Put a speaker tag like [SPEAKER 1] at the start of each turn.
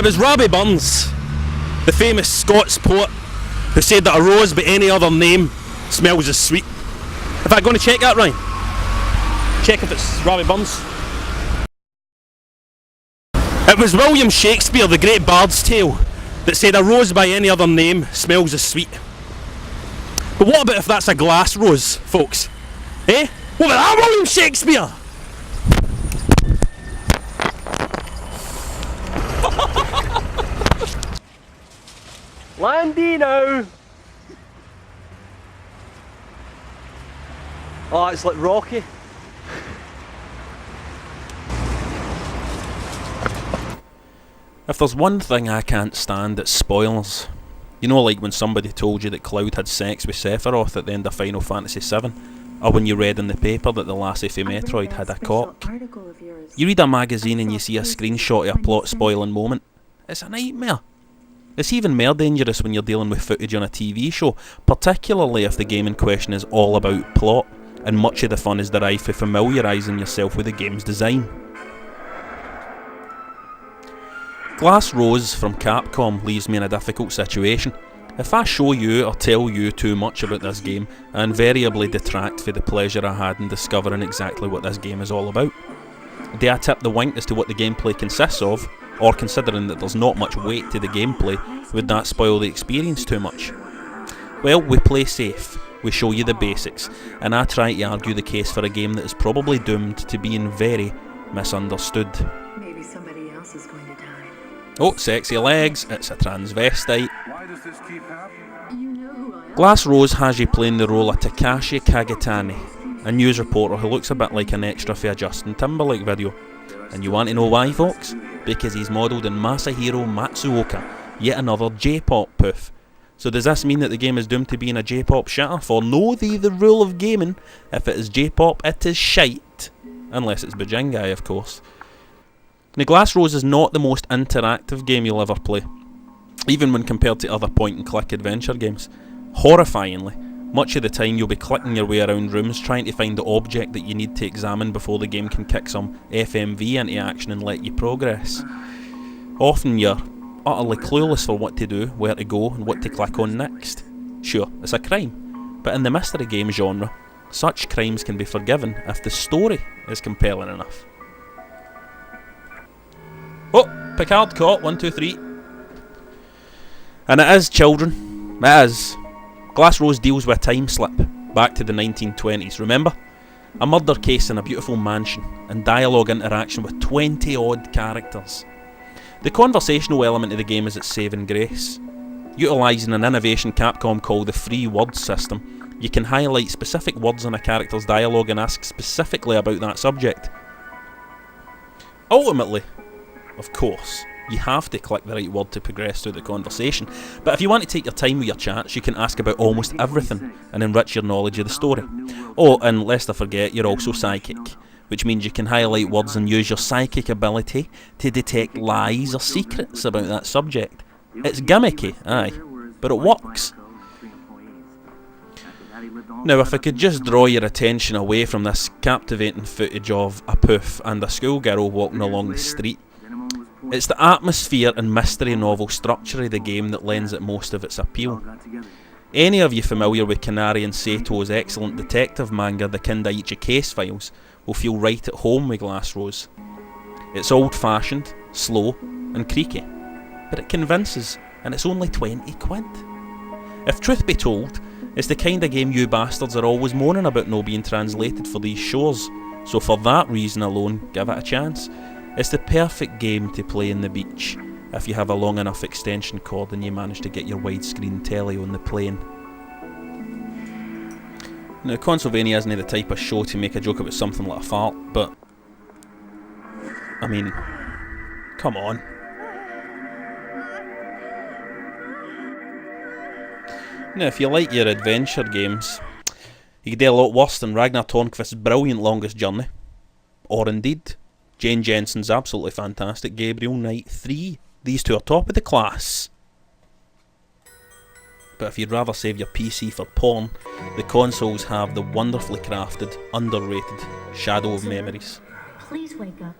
[SPEAKER 1] It was Robbie Burns, the famous Scots poet, who said that a rose by any other name smells as sweet. In fact, going to check that, Ryan? Check if it's Robbie Burns. It was William Shakespeare, the great bard's tale, that said a rose by any other name smells as sweet. But what about if that's a glass rose, folks? Eh? What about that, William Shakespeare? Landy now! Oh, it's like Rocky. If there's one thing I can't stand, it's spoilers. You know, like when somebody told you that Cloud had sex with Sephiroth at the end of Final Fantasy VII, or when you read in the paper that the lassie from Metroid had a cock. You read a magazine and you see a screenshot of a plot spoiling moment. It's a nightmare. It's even more dangerous when you're dealing with footage on a TV show, particularly if the game in question is all about plot, and much of the fun is derived from familiarising yourself with the game's design. Glass Rose from Capcom leaves me in a difficult situation. If I show you or tell you too much about this game, I invariably detract for the pleasure I had in discovering exactly what this game is all about. Do I tip the wink as to what the gameplay consists of, or considering that there's not much weight to the gameplay, would that spoil the experience too much? Well, we play safe, we show you the basics, and I try to argue the case for a game that is probably doomed to being very misunderstood.
[SPEAKER 2] Maybe somebody else is going to die.
[SPEAKER 1] Oh, sexy legs, it's a transvestite.
[SPEAKER 3] Why does this keep happening?
[SPEAKER 2] You know who I am.
[SPEAKER 1] Glass Rose has you playing the role of Takashi Kagetani, a news reporter who looks a bit like an extra for a Justin Timberlake video. And you want to know why, folks? Because he's modelled in Masahiro Matsuoka, yet another J-pop poof. So does this mean that the game is doomed to being a J-pop shitter? For know thee the rule of gaming, if it is J-pop it is shite. Unless it's Bajingai, of course. Now, Glass Rose is not the most interactive game you'll ever play, even when compared to other point-and-click adventure games. Horrifyingly, much of the time you'll be clicking your way around rooms trying to find the object that you need to examine before the game can kick some FMV into action and let you progress. Often you're utterly clueless for what to do, where to go and what to click on next. Sure, it's a crime, but in the mystery game genre, such crimes can be forgiven if the story is compelling enough. Oh, Picard caught, 1, 2, 3. And it is, children, it is. Glass Rose deals with a time slip, back to the 1920s, remember? A murder case in a beautiful mansion, and dialogue interaction with 20 odd characters. The conversational element of the game is its saving grace. Utilising an innovation Capcom call the free word system, you can highlight specific words in a character's dialogue and ask specifically about that subject. Ultimately, of course, you have to click the right word to progress through the conversation, but if you want to take your time with your chats, you can ask about almost everything and enrich your knowledge of the story. Oh, and lest I forget, you're also psychic, which means you can highlight words and use your psychic ability to detect lies or secrets about that subject. It's gimmicky, aye, but it works. Now, if I could just draw your attention away from this captivating footage of a poof and a schoolgirl walking along the street, it's the atmosphere and mystery novel structure of the game that lends it most of its appeal. Any of you familiar with Kanari and Sato's excellent detective manga, The Kindaichi Case Files, will feel right at home with Glass Rose. It's old-fashioned, slow and creaky, but it convinces, and it's only 20 quid. If truth be told, it's the kind of game you bastards are always moaning about not being translated for these shores, so for that reason alone, give it a chance. It's the perfect game to play in the beach, if you have a long enough extension cord and you manage to get your widescreen telly on the plane. Now, Consolevania isn't the type of show to make a joke about something like a fart, but I mean, come on. Now, if you like your adventure games, you could do a lot worse than Ragnar Tornquist's brilliant Longest Journey, or indeed Jane Jensen's absolutely fantastic Gabriel Knight 3. These two are top of the class. But if you'd rather save your PC for porn, the consoles have the wonderfully crafted, underrated Shadow of Memories.
[SPEAKER 2] Please wake up.